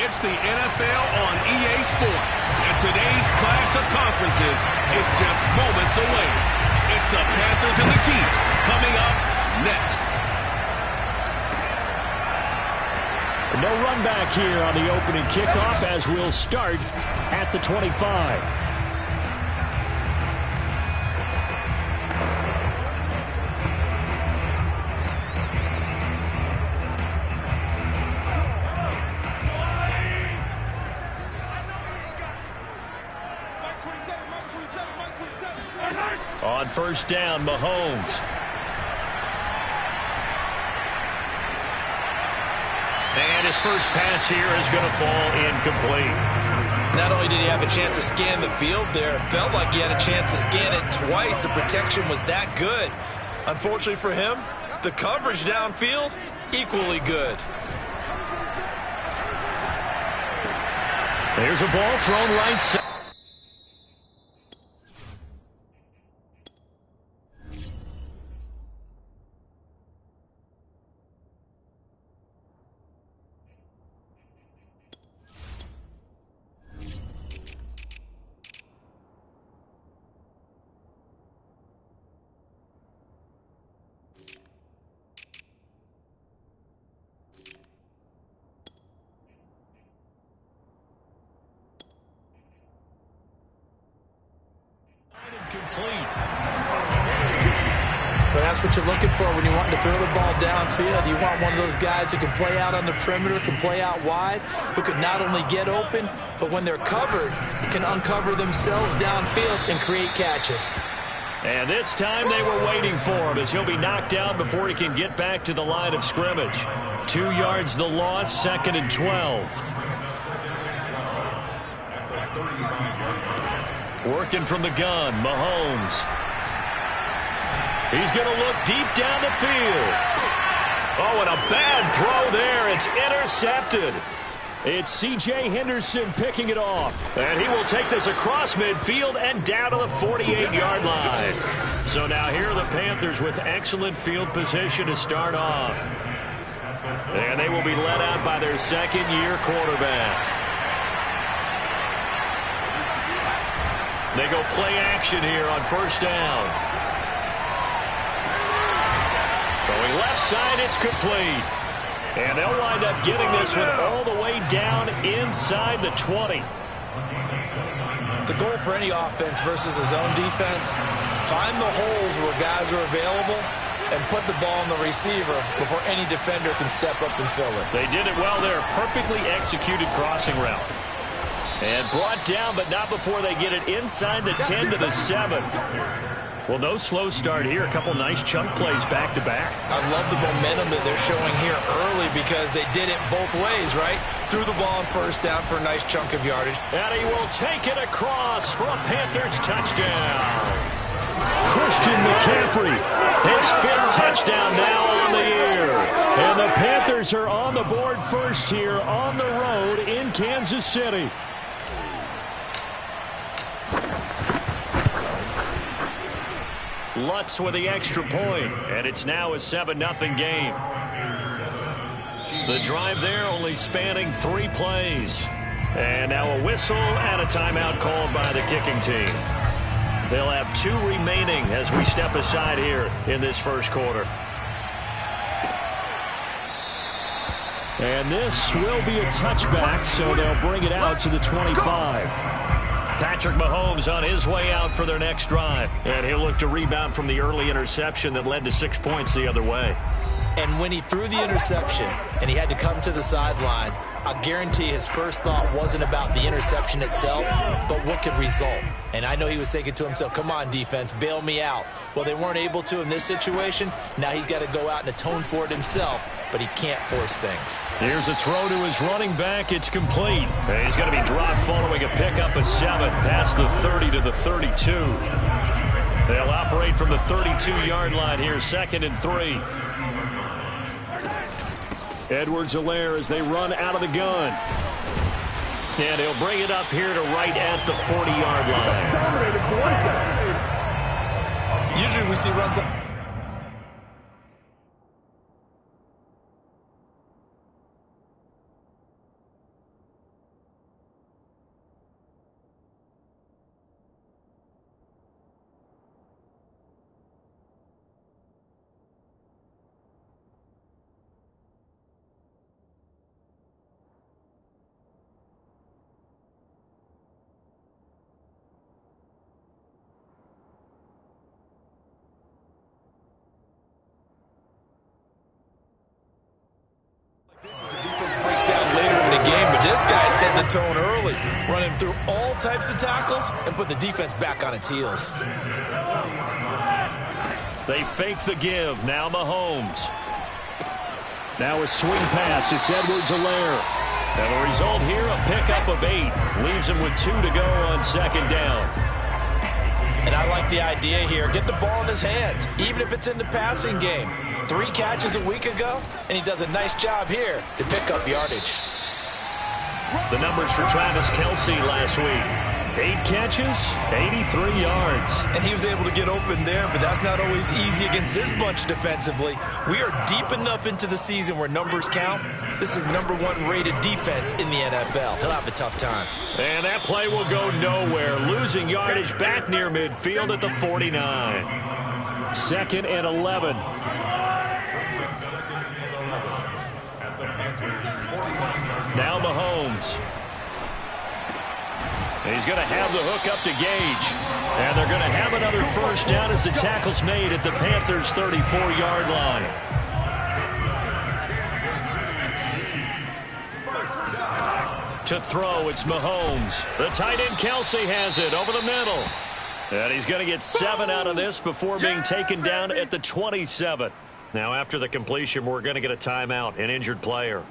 It's the NFL on EA Sports, and today's clash of conferences is just moments away. It's the Panthers and the Chiefs coming up next. No run back here on the opening kickoff as we'll start at the 25. On first down, Mahomes. And his first pass here is going to fall incomplete. Not only did he have a chance to scan the field there, it felt like he had a chance to scan it twice. The protection was that good. Unfortunately for him, the coverage downfield, equally good. There's a ball thrown right side. But that's what you're looking for when you want to throw the ball downfield. You want one of those guys who can play out on the perimeter, can play out wide, who can not only get open, but when they're covered, can uncover themselves downfield and create catches. And this time they were waiting for him as he'll be knocked down before he can get back to the line of scrimmage. 2 yards the loss, 2nd and 12. Working from the gun, Mahomes. He's going to look deep down the field. Oh, and a bad throw there. It's intercepted. It's C.J. Henderson picking it off. And he will take this across midfield and down to the 48-yard line. So now here are the Panthers with excellent field position to start off. And they will be led out by their second-year quarterback. They go play action here on first down. Throwing left side, it's complete. And they'll wind up getting this one all the way down inside the 20. The goal for any offense versus a zone defense, find the holes where guys are available and put the ball on the receiver before any defender can step up and fill it. They did it well there. Perfectly executed crossing route. And brought down, but not before they get it inside the 10 to the 7. Well, no slow start here. A couple nice chunk plays back-to-back. I love the momentum that they're showing here early because they did it both ways, right? Threw the ball on first down for a nice chunk of yardage. And he will take it across for a Panthers touchdown. Christian McCaffrey, his 5th touchdown now on the year. And the Panthers are on the board first here on the road in Kansas City. Lutz with the extra point, and it's now a 7-0 game. The drive there only spanning 3 plays. And now a whistle and a timeout called by the kicking team. They'll have 2 remaining as we step aside here in this first quarter. And this will be a touchback, so they'll bring it out to the 25. Patrick Mahomes on his way out for their next drive. And he'll look to rebound from the early interception that led to 6 points the other way. And when he threw the interception and he had to come to the sideline, I guarantee his first thought wasn't about the interception itself, but what could result. And I know he was thinking to himself, come on, defense, bail me out. Well, they weren't able to in this situation. Now he's got to go out and atone for it himself, but he can't force things. Here's a throw to his running back. It's complete. And he's going to be dropped following a pickup of 7 past the 30 to the 32. They'll operate from the 32-yard line here, 2nd and 3. Edwards-Helaire as they run out of the gun. And he'll bring it up here to right at the 40-yard line. Usually we see runs up. This guy set the tone early, running through all types of tackles and put the defense back on its heels. They fake the give. Now Mahomes. Now a swing pass. It's Edwards-Helaire. And the result here, a pickup of 8. Leaves him with 2 to go on second down. And I like the idea here. Get the ball in his hands, even if it's in the passing game. 3 catches a week ago, and he does a nice job here to pick up yardage. The numbers for Travis Kelce last week. 8 catches, 83 yards. And he was able to get open there, but that's not always easy against this bunch defensively. We are deep enough into the season where numbers count. This is #1 rated defense in the NFL. He'll have a tough time. And that play will go nowhere. Losing yardage back near midfield at the 49. 2nd and 11. Now Mahomes. He's going to have the hook up to Gage. And they're going to have another first down as the tackle's made at the Panthers' 34-yard line. To throw, it's Mahomes. The tight end Kelce has it over the middle. And he's going to get 7 out of this before being taken down at the 27. Now after the completion, we're going to get a timeout, an injured player.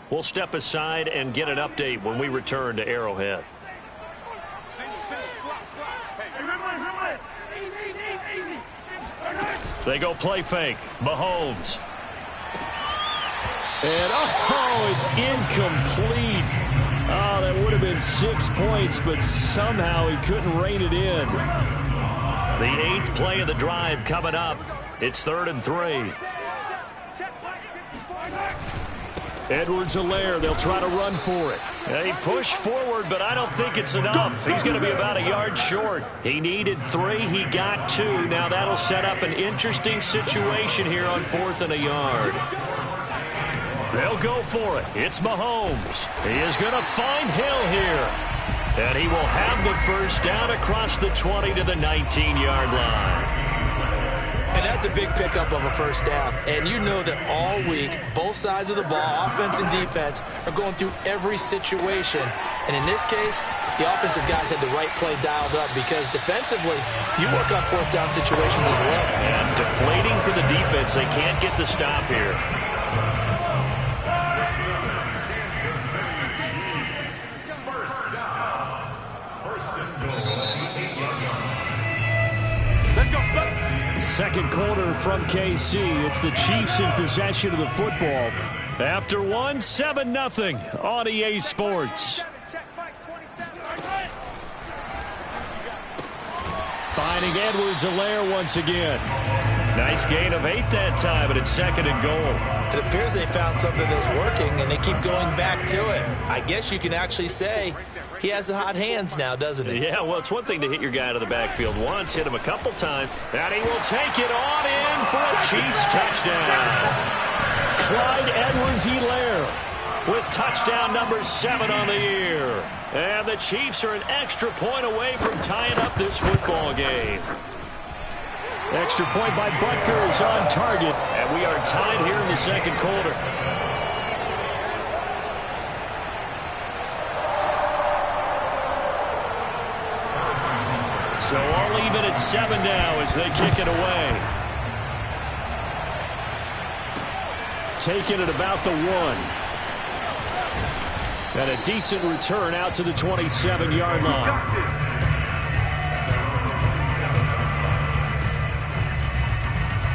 We'll step aside and get an update when we return to Arrowhead. They go play fake. Mahomes. And, oh, it's incomplete. Oh, that would have been 6 points, but somehow he couldn't rein it in. The 8th play of the drive coming up. It's 3rd and 3. Edwards-Helaire, they'll try to run for it. He pushed forward, but I don't think it's enough. He's going to be about a yard short. He needed 3. He got 2. Now that'll set up an interesting situation here on 4th and a yard. They'll go for it. It's Mahomes. He is going to find Hill here. And he will have the first down across the 20 to the 19-yard line. And that's a big pickup of a first down. And you know that all week, both sides of the ball, offense and defense, are going through every situation. And in this case, the offensive guys had the right play dialed up because defensively, you work on 4th down situations as well. And deflating for the defense. They can't get the stop here. Second quarter from KC. It's the Chiefs in possession of the football. After 1, 7-0 on EA Sports. Finding Edwards-Helaire once again. Nice gain of 8 that time, but it's 2nd and goal. It appears they found something that's working, and they keep going back to it. I guess you can actually say he has the hot hands now, doesn't he? Yeah, well, it's one thing to hit your guy out of the backfield once, hit him a couple times, and he will take it on in for a Chiefs touchdown. Clyde Edwards-Helaire with touchdown number 7 on the year. And the Chiefs are an extra point away from tying up this football game. Extra point by Butker is on target, and we are tied here in the second quarter. So all even at 7 now as they kick it away. Taking it about the 1. And a decent return out to the 27-yard line.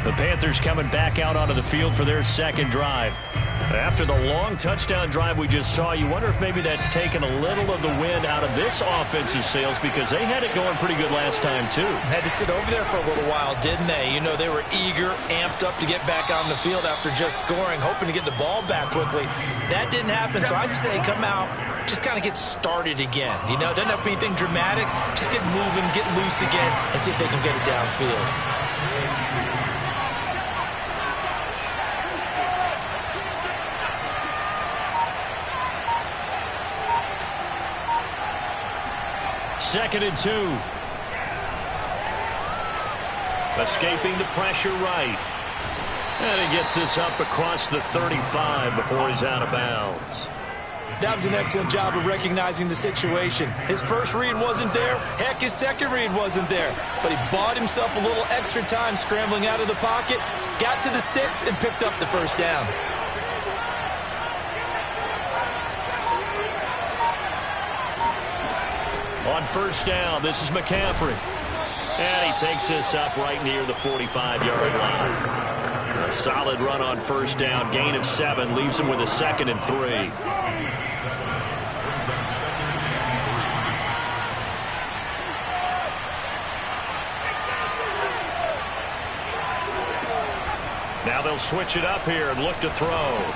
The Panthers coming back out onto the field for their second drive. After the long touchdown drive we just saw, you wonder if maybe that's taken a little of the wind out of this offensive sails because they had it going pretty good last time, too. Had to sit over there for a little while, didn't they? You know, they were eager, amped up to get back on the field after just scoring, hoping to get the ball back quickly. That didn't happen, so I'd say come out, just kind of get started again. You know, it doesn't have to be anything dramatic. Just get moving, get loose again, and see if they can get it downfield. Second and 2. Escaping the pressure right. And he gets this up across the 35 before he's out of bounds. That was an excellent job of recognizing the situation. His first read wasn't there. Heck, his second read wasn't there. But he bought himself a little extra time scrambling out of the pocket, got to the sticks, and picked up the first down. On first down, this is McCaffrey. And he takes this up right near the 45-yard line. A solid run on first down. Gain of 7 leaves him with a 2nd and 3. Now they'll switch it up here and look to throw.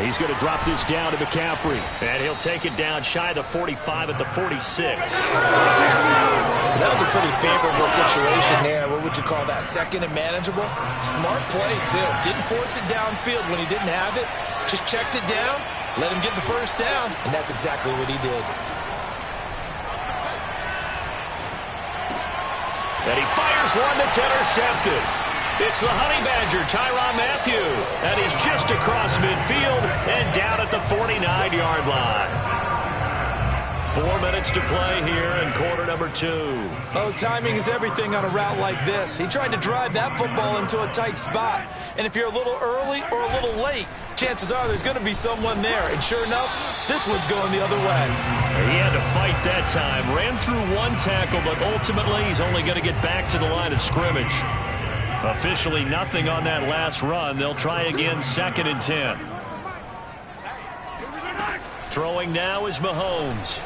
He's going to drop this down to McCaffrey. And he'll take it down shy of the 45 at the 46. That was a pretty favorable situation there. What would you call that? Second and manageable? Smart play, too. Didn't force it downfield when he didn't have it. Just checked it down, let him get the first down, and that's exactly what he did. And he fires one that's intercepted. It's the Honey Badger, Tyrann Mathieu. And he's just across midfield and down at the 49-yard line. 4 minutes to play here in quarter number 2. Oh, timing is everything on a route like this. He tried to drive that football into a tight spot. And if you're a little early or a little late, chances are there's going to be someone there. And sure enough, this one's going the other way. He had to fight that time. Ran through one tackle, but ultimately he's only going to get back to the line of scrimmage. Officially nothing on that last run. They'll try again, 2nd and 10. Throwing now is Mahomes.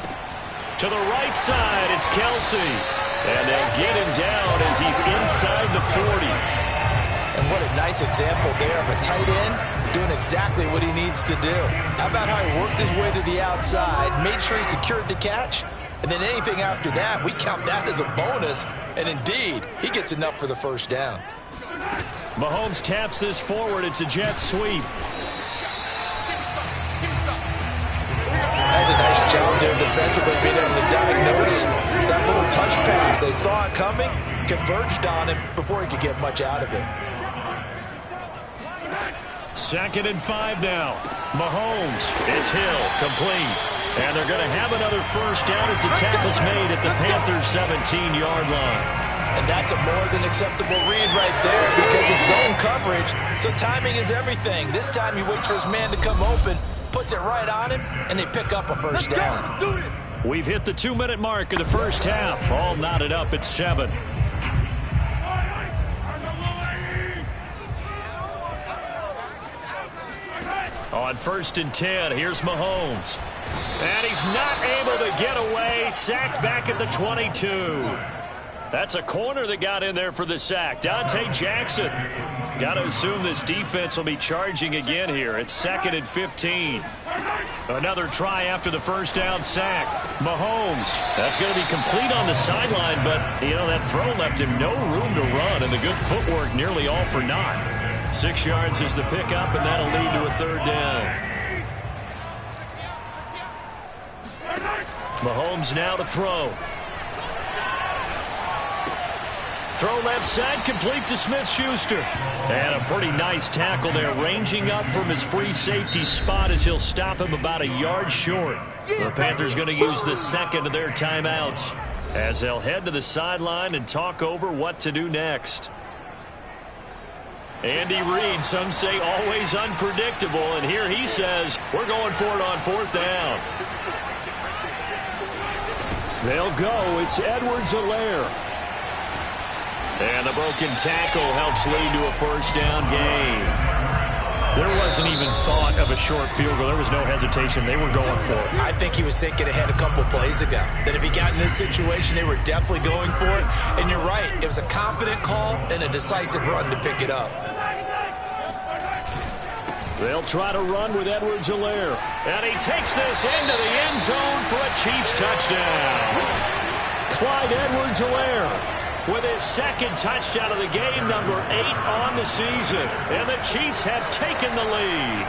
To the right side, it's Kelsey. And they'll get him down as he's inside the 40. And what a nice example there of a tight end doing exactly what he needs to do. How about how he worked his way to the outside, made sure he secured the catch, and then anything after that, we count that as a bonus. And indeed, he gets enough for the first down. Mahomes taps this forward. It's a jet sweep. That's a nice job there defensively, being able to diagnose that little touch pass. They saw it coming, converged on him before he could get much out of it. 2nd and 5 now. Mahomes. It's Hill, complete. And they're going to have another first down as the tackle's made at the Panthers' 17-yard line. And that's a more than acceptable read right there because of zone coverage. So timing is everything. This time he waits for his man to come open, puts it right on him, and they pick up a first down. Let's do this. We've hit the 2-minute mark of the first half. All knotted up at 7. On 1st and 10, here's Mahomes. And he's not able to get away. Sacked back at the 22. That's a corner that got in there for the sack. Dante Jackson. Got to assume this defense will be charging again here. It's 2nd and 15. Another try after the first down sack. Mahomes. That's going to be complete on the sideline, but, you know, that throw left him no room to run, and the good footwork nearly all for naught. 6 yards is the pickup, and that'll lead to a 3rd down. Mahomes now to throw. Throw left side, complete to Smith-Schuster. And a pretty nice tackle there, ranging up from his free safety spot as he'll stop him about a yard short. The Panthers going to use the 2nd of their timeouts as they'll head to the sideline and talk over what to do next. Andy Reid, some say always unpredictable, and here he says, we're going for it on 4th down. They'll go. It's Edwards-Helaire. And the broken tackle helps lead to a first down gain. There wasn't even thought of a short field goal. There was no hesitation. They were going for it. I think he was thinking ahead a couple plays ago. That if he got in this situation, they were definitely going for it. And you're right. It was a confident call and a decisive run to pick it up. They'll try to run with Edwards-Helaire. And he takes this into the end zone for a Chiefs touchdown. Clyde Edwards-Helaire with his 2nd touchdown of the game, number 8 on the season. And the Chiefs have taken the lead.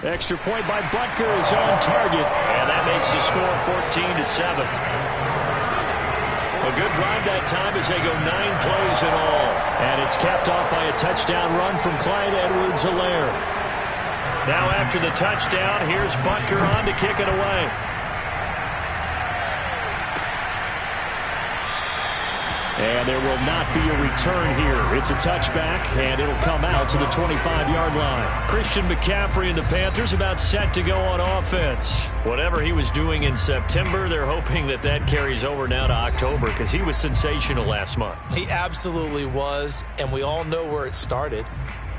Extra point by Butker is on target. And that makes the score 14-7. A good drive that time as they go 9 plays in all. And it's capped off by a touchdown run from Clyde Edwards-Helaire. Now after the touchdown, here's Butker on to kick it away. And there will not be a return here. It's a touchback, and it'll come out to the 25-yard line. Christian McCaffrey and the Panthers about set to go on offense. Whatever he was doing in September, they're hoping that that carries over now to October because he was sensational last month. He absolutely was, and we all know where it started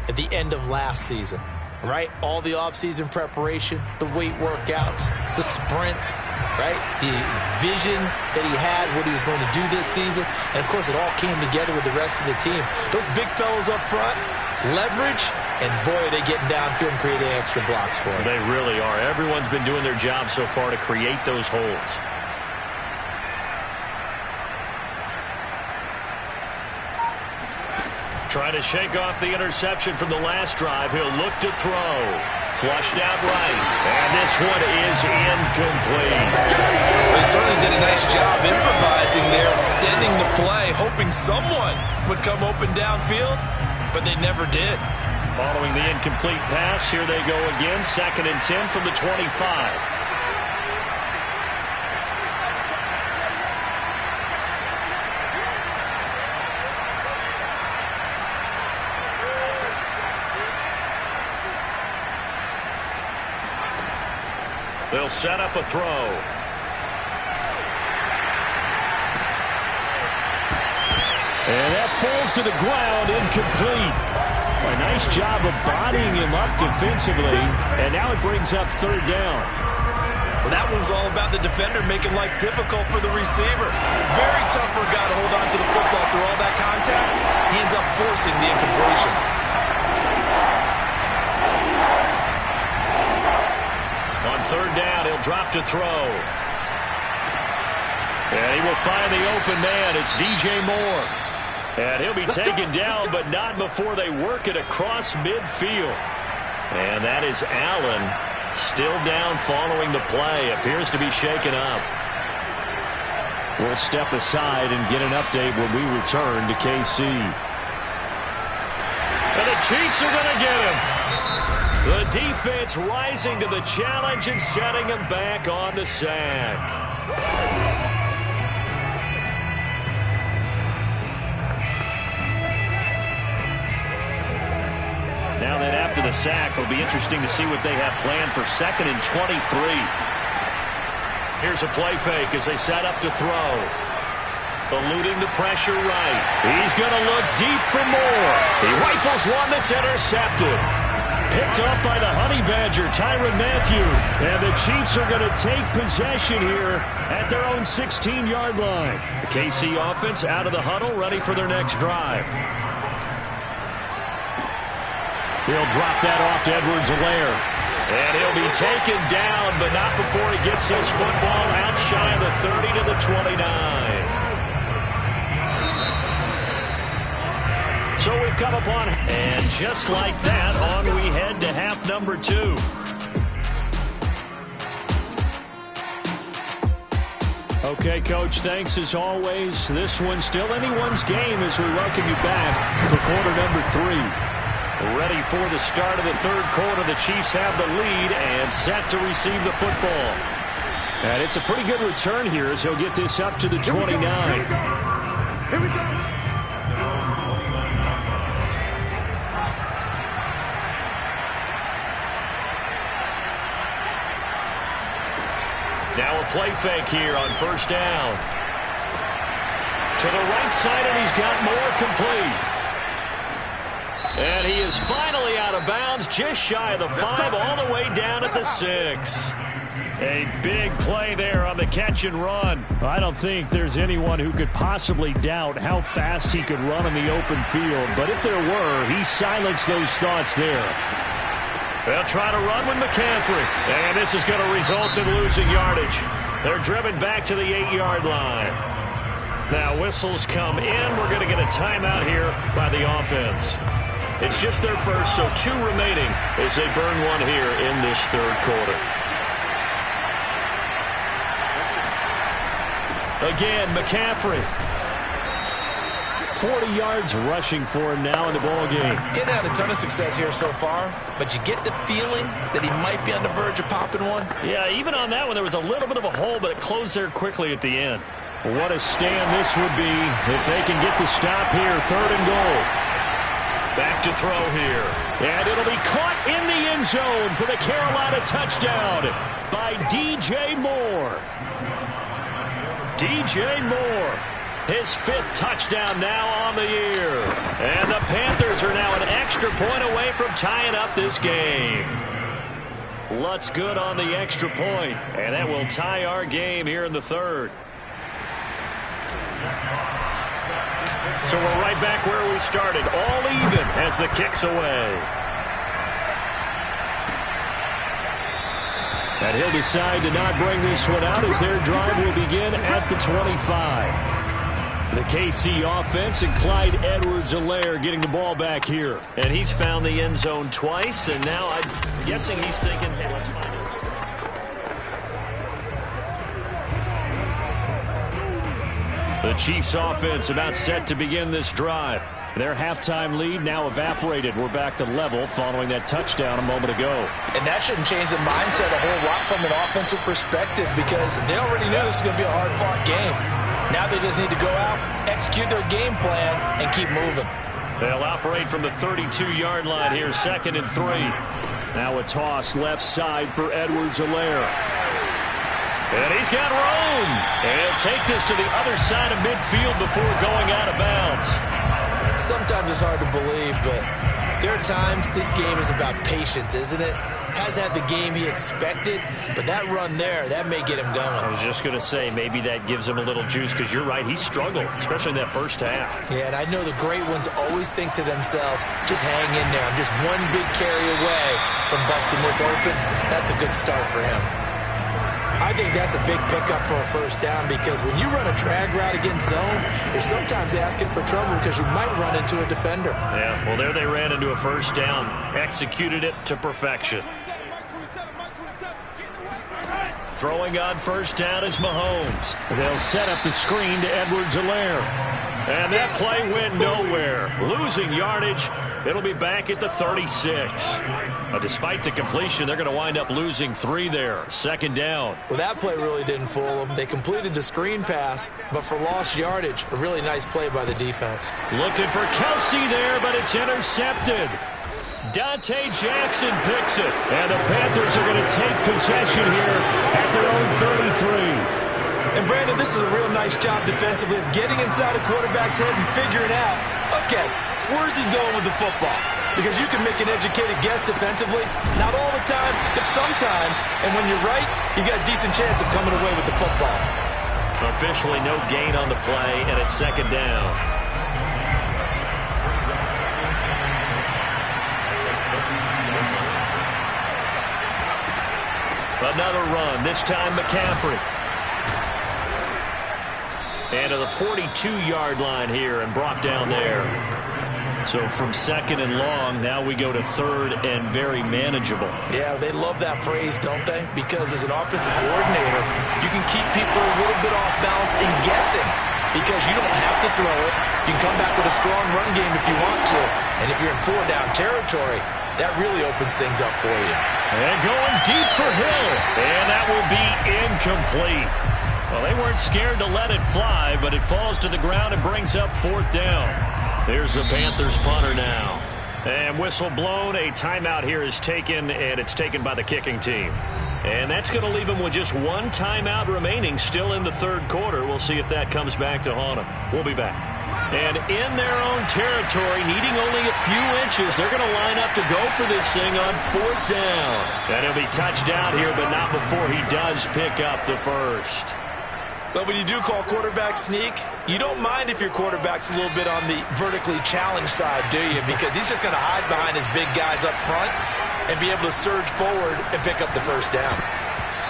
at the end of last season. Right? All the offseason preparation, the weight workouts, the sprints, right? The vision that he had, what he was going to do this season. And, of course, it all came together with the rest of the team. Those big fellas up front, leverage, and, boy, are they getting downfield and creating extra blocks for him. They really are. Everyone's been doing their job so far to create those holes. Trying to shake off the interception from the last drive. He'll look to throw. Flushed out right. And this one is incomplete. They certainly did a nice job improvising there, extending the play, hoping someone would come open downfield, but they never did. Following the incomplete pass, here they go again. 2nd and 10 from the 25. They'll set up a throw. And that falls to the ground, incomplete. A nice job of bodying him up defensively, and now it brings up 3rd down. Well, that one was all about the defender making life difficult for the receiver. Very tough for a guy to hold on to the football through all that contact. He ends up forcing the incompletion. On 3rd down, he'll drop to throw. And he will find the open man. It's DJ Moore. And he'll be taken down, but not before they work it across midfield. And that is Allen still down following the play. Appears to be shaken up. We'll step aside and get an update when we return to KC. And the Chiefs are going to get him. The defense rising to the challenge and setting him back on the sack. Now that after the sack, it'll be interesting to see what they have planned for 2nd and 23. Here's a play fake as they set up to throw. Eluding the pressure right. He's going to look deep for more. He rifles one that's intercepted. Picked up by the Honey Badger, Tyrann Mathieu. And the Chiefs are going to take possession here at their own 16-yard line. The KC offense out of the huddle, ready for their next drive. He'll drop that off to Edwards-Helaire. And he'll be taken down, but not before he gets this football out shy of the 30 to the 29. So we've come upon, and just like that, on we head to half number 2. Okay, Coach, thanks as always. This one's still anyone's game as we welcome you back for quarter number 3. Ready for the start of the 3rd quarter. The Chiefs have the lead and set to receive the football. And it's a pretty good return here as he'll get this up to the 29. Here we go. Now a play fake here on 1st down. To the right side, and he's got more complete. And he is finally out of bounds, just shy of the 5, all the way down at the 6. A big play there on the catch and run. I don't think there's anyone who could possibly doubt how fast he could run in the open field. But if there were, he silenced those thoughts there. They'll try to run with McCaffrey. And this is going to result in losing yardage. They're driven back to the 8-yard line. Now whistles come in. We're going to get a timeout here by the offense. It's just their first, so 2 remaining as they burn one here in this 3rd quarter. Again, McCaffrey. 40 yards rushing for him now in the ball game. He hadn't had a ton of success here so far, but you get the feeling that he might be on the verge of popping one. Yeah, even on that one, there was a little bit of a hole, but it closed there quickly at the end. What a stand this would be if they can get the stop here. 3rd and goal. Back to throw here. And it'll be caught in the end zone for the Carolina touchdown by DJ Moore. DJ Moore, his 5th touchdown now on the year. And the Panthers are now an extra point away from tying up this game. Lutz good on the extra point, and that will tie our game here in the 3rd. So we're right back where we started, all even as the kick's away. And he'll decide to not bring this one out as their drive will begin at the 25. The KC offense and Clyde Edwards-Helaire getting the ball back here. And he's found the end zone twice, and now I'm guessing he's thinking, hey, let's find it. The Chiefs offense about set to begin this drive. Their halftime lead now evaporated. We're back to level following that touchdown a moment ago. And that shouldn't change the mindset a whole lot from an offensive perspective because they already knew this was going to be a hard-fought game. Now they just need to go out, execute their game plan, and keep moving. They'll operate from the 32-yard line here, 2nd and 3. Now a toss left side for Edwards-Helaire. And he's got room. And he'll take this to the other side of midfield before going out of bounds. Sometimes it's hard to believe, but there are times this game is about patience, isn't it? Hasn't had the game he expected, but that run there, that may get him going. I was just going to say, maybe that gives him a little juice because you're right, he struggled, especially in that first half. Yeah, and I know the great ones always think to themselves, just hang in there. I'm just one big carry away from busting this open. That's a good start for him. I think that's a big pickup for a first down because when you run a drag route against zone, you're sometimes asking for trouble because you might run into a defender. Yeah, well, there they ran into a first down. Executed it to perfection. Throwing on first down is Mahomes. They'll set up the screen to Edwards-Helaire. And that play went nowhere. Losing yardage. It'll be back at the 36. Despite the completion, they're going to wind up losing 3 there. 2nd down. Well, that play really didn't fool them. They completed the screen pass, but for lost yardage, a really nice play by the defense. Looking for Kelsey there, but it's intercepted. Dante Jackson picks it. And the Panthers are going to take possession here at their own 33. And, Brandon, this is a real nice job defensively of getting inside a quarterback's head and figuring out, okay, where's he going with the football? Because you can make an educated guess defensively. Not all the time, but sometimes. And when you're right, you've got a decent chance of coming away with the football. Officially no gain on the play, and it's 2nd down. Another run, this time McCaffrey. And to the 42-yard line here and brought down there. So from 2nd and long, now we go to 3rd and very manageable. Yeah, they love that phrase, don't they? Because as an offensive coordinator, you can keep people a little bit off balance and guessing because you don't have to throw it. You can come back with a strong run game if you want to. And if you're in 4-down territory, that really opens things up for you. And going deep for Hill. And that will be incomplete. Well, they weren't scared to let it fly, but it falls to the ground and brings up 4th down. There's the Panthers punter now. And whistle blown. A timeout here is taken, and it's taken by the kicking team. And that's going to leave them with just 1 timeout remaining still in the 3rd quarter. We'll see if that comes back to haunt them. We'll be back. And in their own territory, needing only a few inches, they're going to line up to go for this thing on 4th down. And he'll be touched out here, but not before he does pick up the first. But when you do call quarterback sneak, you don't mind if your quarterback's a little bit on the vertically challenged side, do you? Because he's just going to hide behind his big guys up front and be able to surge forward and pick up the first down.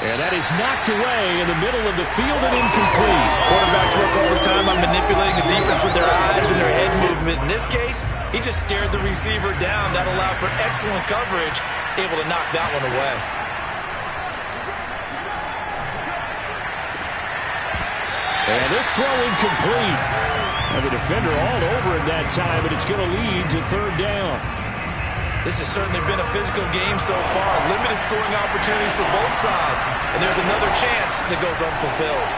And that is knocked away in the middle of the field and incomplete. Quarterbacks work all the time on manipulating the defense with their eyes and their head movement. In this case, he just stared the receiver down. That allowed for excellent coverage, able to knock that one away. And this throw incomplete. And the defender all over him that time, and it's going to lead to third down. This has certainly been a physical game so far. Limited scoring opportunities for both sides. And there's another chance that goes unfulfilled.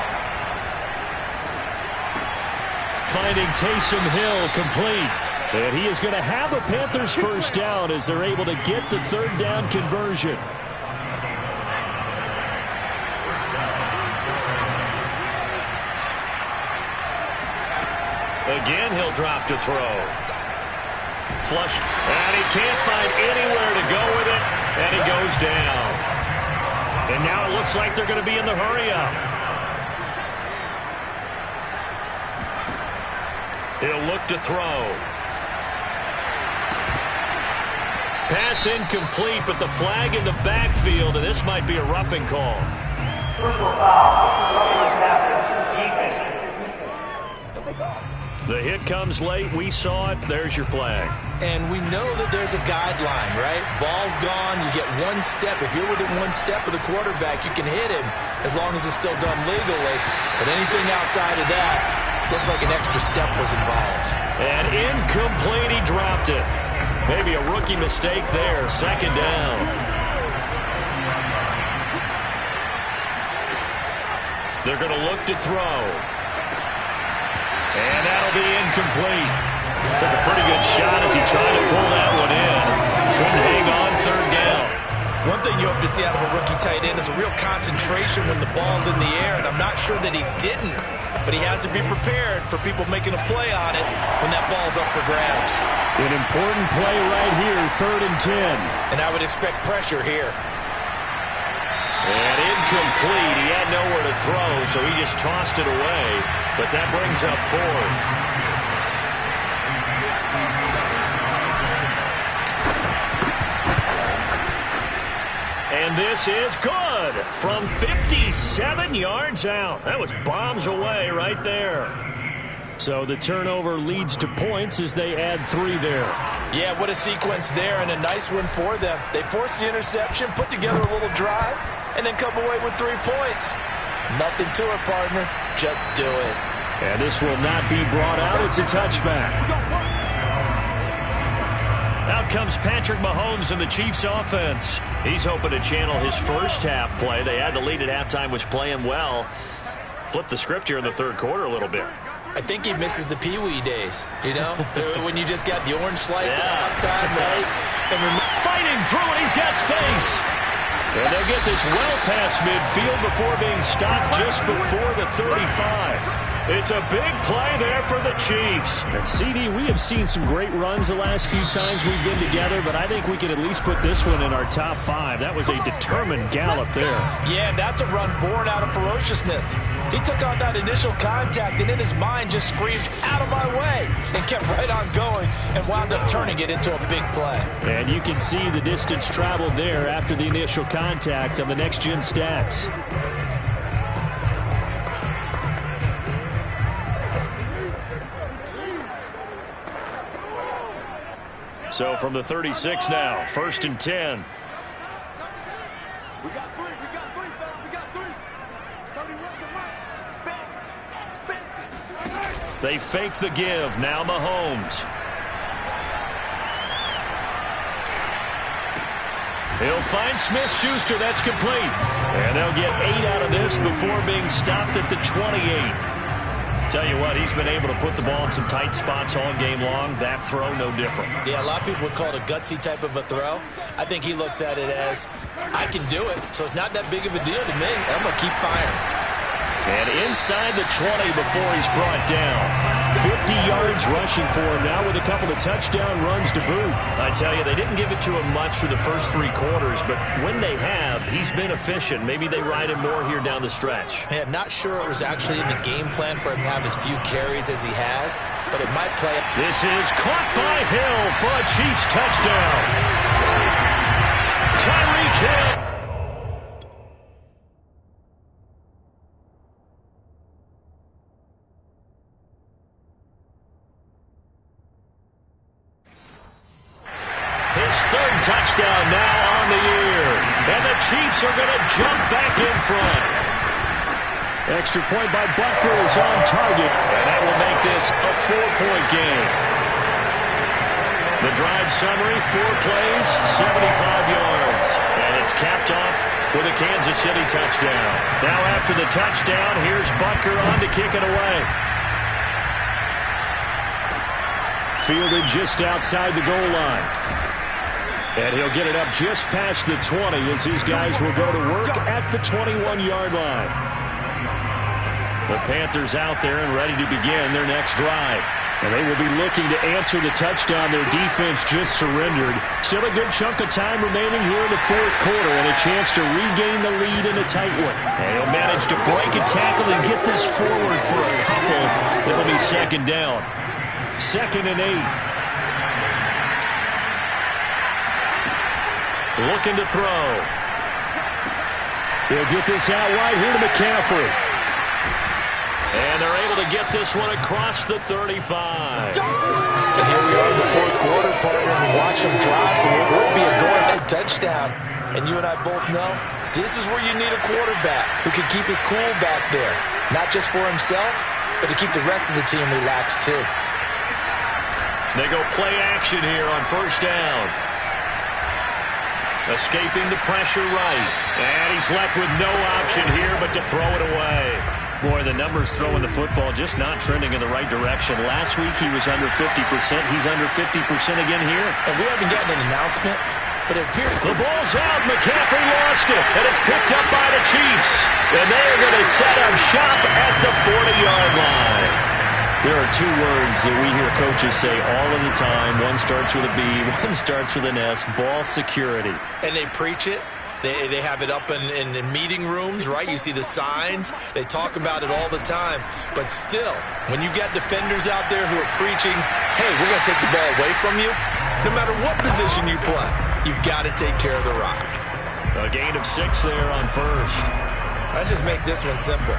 Finding Taysom Hill complete. And he is going to have a Panthers first down as they're able to get the third down conversion. Again, he'll drop to throw. Flushed, and he can't find anywhere to go with it, and he goes down. And now it looks like they're going to be in the hurry-up. He'll look to throw. Pass incomplete, but the flag in the backfield, and this might be a roughing call. The hit comes late. We saw it. There's your flag. And we know that there's a guideline, right? Ball's gone. You get one step. If you're within one step of the quarterback, you can hit him as long as it's still done legally. But anything outside of that looks like an extra step was involved. And incomplete. He dropped it. Maybe a rookie mistake there. Second down. They're going to look to throw. And that'll be incomplete. Took a pretty good shot as he tried to pull that one in. Couldn't hang on third down. One thing you hope to see out of a rookie tight end is a real concentration when the ball's in the air, and I'm not sure that he didn't, but he has to be prepared for people making a play on it when that ball's up for grabs. An important play right here, 3rd and 10. And I would expect pressure here. And incomplete. He had nowhere to throw, so he just tossed it away. But that brings up 4th. And this is good from 57 yards out. That was bombs away right there. So the turnover leads to points as they add 3 there. Yeah, what a sequence there, and a nice one for them. They forced the interception, put together a little drive, and then come away with 3 points. Nothing to it, partner. Just do it. And this will not be brought out. It's a touchback. Out comes Patrick Mahomes in the Chiefs offense. He's hoping to channel his first half play. They had the lead at halftime, was playing well. Flip the script here in the third quarter a little bit. I think he misses the Pee-wee days, you know, when you just got the orange slice at halftime, right? And fighting through it, he's got space. And they'll get this well past midfield before being stopped just before the 35. It's a big play there for the Chiefs. And CD, we have seen some great runs the last few times we've been together, but I think we can at least put this one in our top 5. That was a determined gallop there. Yeah, that's a run born out of ferociousness. He took on that initial contact and in his mind just screamed, "Out of my way," and kept right on going and wound up turning it into a big play. And you can see the distance traveled there after the initial contact on the next-gen stats. So from the 36 now, 1st and 10. We got 3, fellas, we got 3. 31's the mic. They fake the give. Now Mahomes. He'll find Smith-Schuster. That's complete. And they'll get 8 out of this before being stopped at the 28. Tell you what, he's been able to put the ball in some tight spots all game long. That throw, no different. Yeah, a lot of people would call it a gutsy type of a throw. I think he looks at it as, I can do it, so it's not that big of a deal to me. I'm going to keep firing. And inside the 20 before he's brought down. 50 yards rushing for him now with a couple of touchdown runs to boot. I tell you, they didn't give it to him much through the first 3 quarters, but when they have, he's been efficient. Maybe they ride him more here down the stretch. Yeah, not sure it was actually in the game plan for him to have as few carries as he has, but it might play. This is caught by Hill for a Chiefs touchdown. Tyreek Hill. His 3rd touchdown now on the year. And the Chiefs are going to jump back in front. Extra point by Butker is on target, and that will make this a 4-point game. The drive summary, 4 plays, 75 yards. And it's capped off with a Kansas City touchdown. Now after the touchdown, here's Butker on to kick it away. Fielded just outside the goal line. And he'll get it up just past the 20 as these guys will go to work at the 21-yard line. The Panthers out there and ready to begin their next drive. And they will be looking to answer the touchdown their defense just surrendered. Still a good chunk of time remaining here in the fourth quarter and a chance to regain the lead in a tight one. And he'll manage to break a tackle and get this forward for a couple. It'll be second down. 2nd and 8. Looking to throw. He'll get this out wide here to McCaffrey. And they're able to get this one across the 35. And here we are in the fourth quarter, partner, and watch him drive for what would be a go-ahead touchdown. And you and I both know this is where you need a quarterback who can keep his cool back there. Not just for himself, but to keep the rest of the team relaxed too. They go play action here on first down. Escaping the pressure right. And he's left with no option here but to throw it away. Boy, the numbers throwing the football just not trending in the right direction. Last week he was under 50%. He's under 50% again here. And we haven't gotten an announcement, but it appears the ball's out. McCaffrey lost it. And it's picked up by the Chiefs. And they're going to set up shop at the 40-yard line. There are 2 words that we hear coaches say all of the time. One starts with a B, one starts with an S. Ball security. And they preach it. They have it up in meeting rooms, right? You see the signs. They talk about it all the time. But still, when you got defenders out there who are preaching, hey, we're going to take the ball away from you, no matter what position you play, you've got to take care of the rock. A gain of 6 there on first. Let's just make this one simple.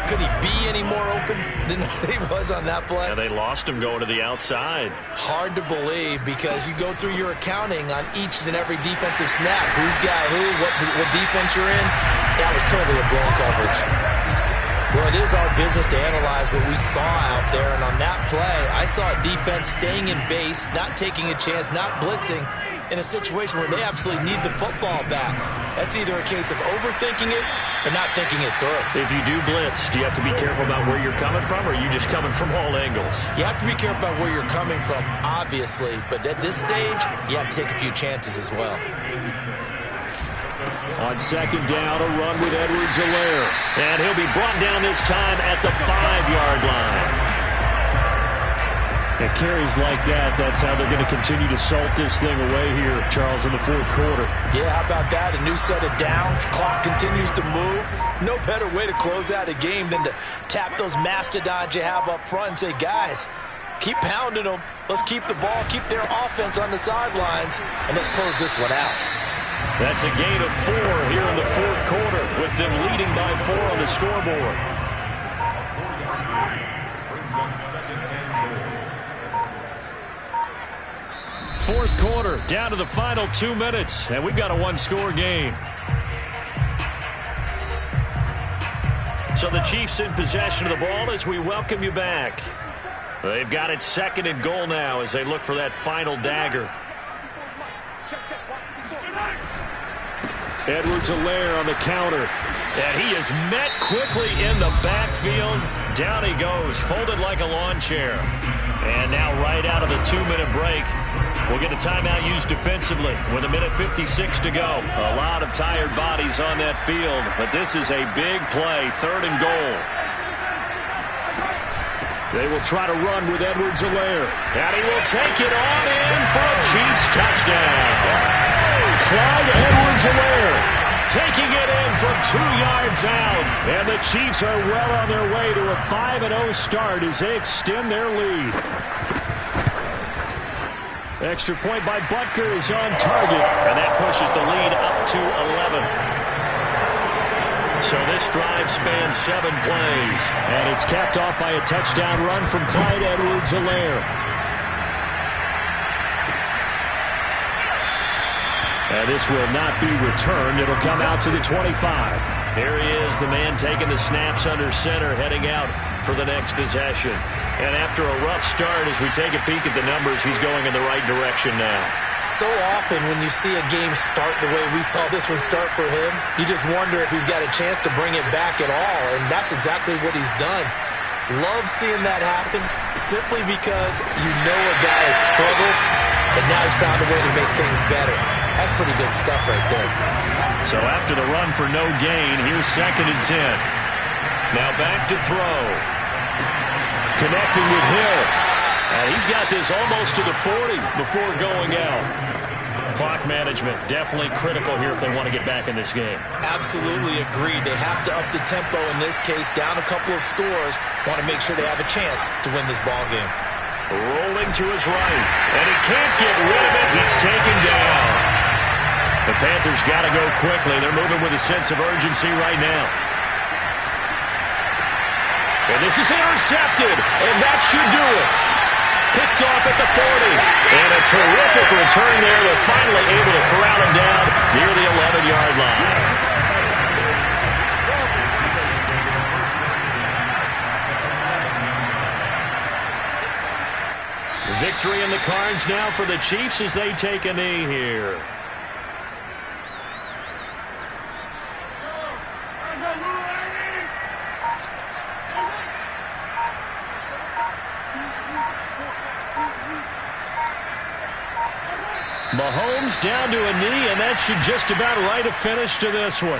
Could he be any more open than he was on that play? Yeah, they lost him going to the outside. Hard to believe because you go through your accounting on each and every defensive snap. Who's got who, what defense you're in. That was totally a blown coverage. Well, it is our business to analyze what we saw out there. And on that play, I saw a defense staying in base, not taking a chance, not blitzing, in a situation where they absolutely need the football back. That's either a case of overthinking it or not thinking it through. If you do blitz, do you have to be careful about where you're coming from, or are you just coming from all angles? You have to be careful about where you're coming from, obviously. But at this stage, you have to take a few chances as well. On second down, a run with Edwards-Helaire. And he'll be brought down this time at the 5-yard line. At carries like that, that's how they're going to continue to salt this thing away here, Charles, in the fourth quarter. Yeah, how about that? A new set of downs. Clock continues to move. No better way to close out a game than to tap those mastodons you have up front and say, guys, keep pounding them. Let's keep the ball, keep their offense on the sidelines, and let's close this one out. That's a gain of 4 here in the fourth quarter, with them leading by 4 on the scoreboard. Fourth quarter, down to the final 2 minutes, and we've got a 1-score game. So the Chiefs in possession of the ball as we welcome you back. They've got it 2nd and goal now as they look for that final dagger. Edwards-Helaire on the counter. And he is met quickly in the backfield. Down he goes, folded like a lawn chair. And now right out of the 2-minute break, we'll get a timeout used defensively with 1:56 to go. A lot of tired bodies on that field, but this is a big play, 3rd and goal. They will try to run with Edwards-Helaire. And he will take it on in for a Chiefs touchdown. Clyde Edwards-Helaire taking it in from 2 yards out. And the Chiefs are well on their way to a 5-0 start as they extend their lead. Extra point by Butker is on target. And that pushes the lead up to 11. So this drive spans 7 plays. And it's capped off by a touchdown run from Clyde Edwards-Helaire. And this will not be returned. It'll come out to the 25. Here he is, the man taking the snaps under center, heading out for the next possession. And after a rough start, as we take a peek at the numbers, he's going in the right direction now. So often when you see a game start the way we saw this one start for him, you just wonder if he's got a chance to bring it back at all, and that's exactly what he's done. Love seeing that happen simply because you know a guy has struggled, and now he's found a way to make things better. That's pretty good stuff right there. So after the run for no gain, here's 2nd and 10. Now back to throw. Connecting with Hill. And he's got this almost to the 40 before going out. Clock management definitely critical here if they want to get back in this game. Absolutely agreed. They have to up the tempo in this case, down a couple of scores. Want to make sure they have a chance to win this ball game. Rolling to his right. And he can't get rid of it. He's taken down. The Panthers got to go quickly. They're moving with a sense of urgency right now. And this is intercepted. And that should do it. Picked off at the 40. And a terrific return there. They're finally able to corral him down near the 11-yard line. Victory in the cards now for the Chiefs as they take a knee here. Mahomes down to a knee, and that should just about write a finish to this one.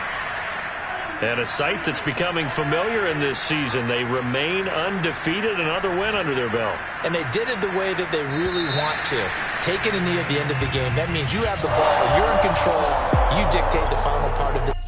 And a sight that's becoming familiar in this season. They remain undefeated, another win under their belt. And they did it the way that they really want to. Taking a knee at the end of the game, that means you have the ball, you're in control, you dictate the final part of the